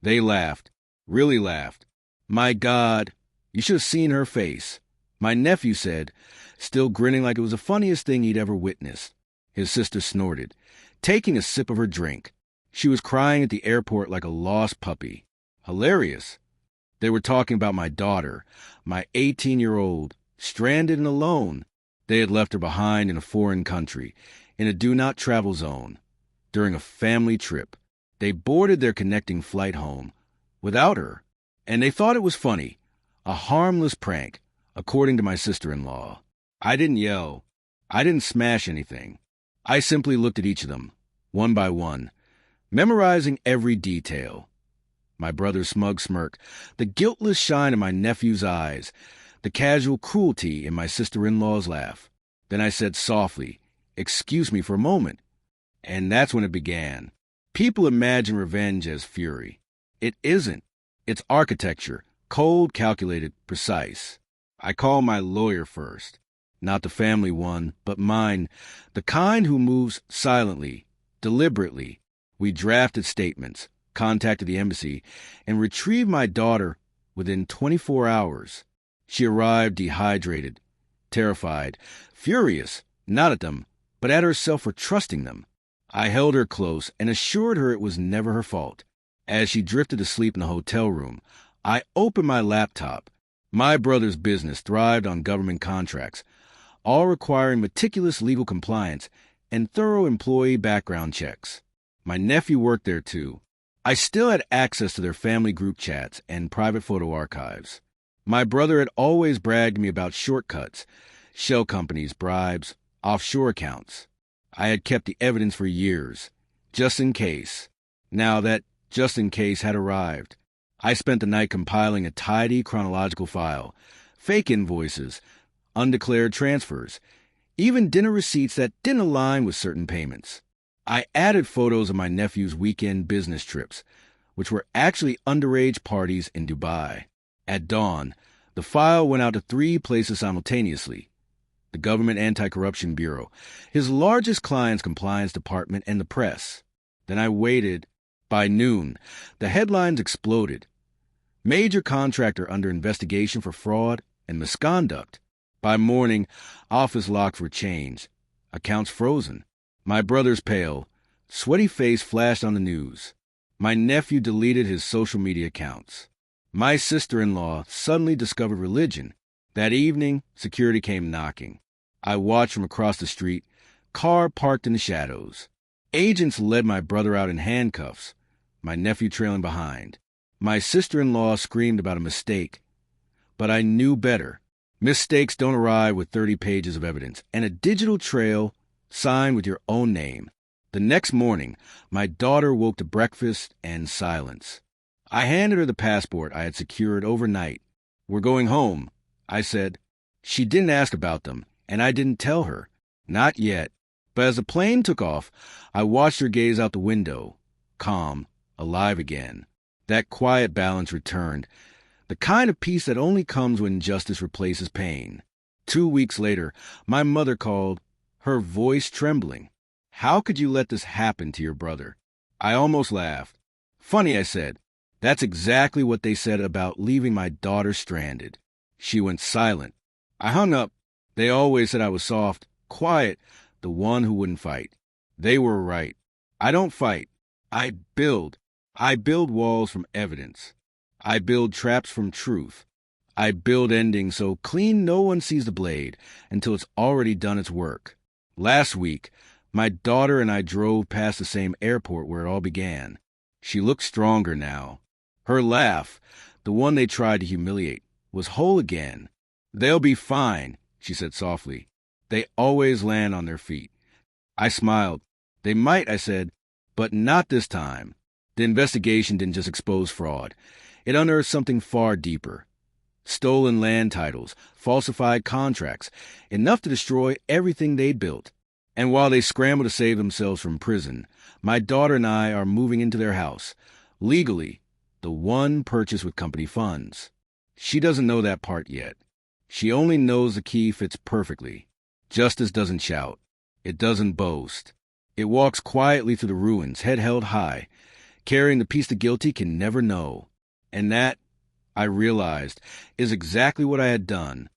They laughed, really laughed. My God, you should have seen her face. My nephew said, still grinning like it was the funniest thing he'd ever witnessed. His sister snorted, taking a sip of her drink. She was crying at the airport like a lost puppy. Hilarious. They were talking about my daughter, my 18-year-old, stranded and alone. They had left her behind in a foreign country, in a do-not-travel zone, during a family trip. They boarded their connecting flight home without her, and they thought it was funny, a harmless prank, according to my sister-in-law. I didn't yell. I didn't smash anything. I simply looked at each of them, one by one, memorizing every detail. My brother's smug smirk, the guiltless shine in my nephew's eyes, the casual cruelty in my sister-in-law's laugh. Then I said softly, "Excuse me for a moment." And that's when it began. People imagine revenge as fury. It isn't. It's architecture, cold, calculated, precise. I called my lawyer first. Not the family one, but mine, the kind who moves silently, deliberately. We drafted statements, contacted the embassy, and retrieved my daughter within 24 hours. She arrived dehydrated, terrified, furious, not at them, but at herself for trusting them. I held her close and assured her it was never her fault. As she drifted to sleep in the hotel room, I opened my laptop. My brother's business thrived on government contracts, all requiring meticulous legal compliance and thorough employee background checks. My nephew worked there too. I still had access to their family group chats and private photo archives. My brother had always bragged to me about shortcuts, shell companies, bribes, offshore accounts. I had kept the evidence for years, just in case. Now that just in case had arrived. I spent the night compiling a tidy chronological file, fake invoices, undeclared transfers, even dinner receipts that didn't align with certain payments. I added photos of my nephew's weekend business trips, which were actually underage parties in Dubai. At dawn, the file went out to 3 places simultaneously: the Government Anti-Corruption Bureau, his largest client's compliance department, and the press. Then I waited. By noon, the headlines exploded. Major contractor under investigation for fraud and misconduct. By morning, office locks were changed, accounts frozen. My brother's pale, sweaty face flashed on the news. My nephew deleted his social media accounts. My sister-in-law suddenly discovered religion. That evening, security came knocking. I watched from across the street, car parked in the shadows. Agents led my brother out in handcuffs, my nephew trailing behind. My sister-in-law screamed about a mistake, but I knew better. Mistakes don't arrive with 30 pages of evidence and a digital trail signed with your own name. The next morning, my daughter woke to breakfast and silence. I handed her the passport I had secured overnight. "We're going home," I said. She didn't ask about them, and I didn't tell her. Not yet. But as the plane took off, I watched her gaze out the window, calm, alive again. That quiet balance returned, the kind of peace that only comes when justice replaces pain. 2 weeks later, my mother called, her voice trembling. "How could you let this happen to your brother?" I almost laughed. "Funny," I said. "That's exactly what they said about leaving my daughter stranded." She went silent. I hung up. They always said I was soft, quiet, the one who wouldn't fight. They were right. I don't fight. I build. I build walls from evidence. I build traps from truth. I build endings so clean no one sees the blade until it's already done its work. Last week, my daughter and I drove past the same airport where it all began. She looked stronger now. Her laugh, the one they tried to humiliate, was whole again. "They'll be fine," she said softly. "They always land on their feet." I smiled. "They might," I said, "but not this time." The investigation didn't just expose fraud. It unearthed something far deeper. Stolen land titles, falsified contracts, enough to destroy everything they'd built. And while they scramble to save themselves from prison, my daughter and I are moving into their house, legally, the one purchased with company funds. She doesn't know that part yet. She only knows the key fits perfectly. Justice doesn't shout. It doesn't boast. It walks quietly through the ruins, head held high, Carrying the peace the guilty can never know. And that, I realized, is exactly what I had done.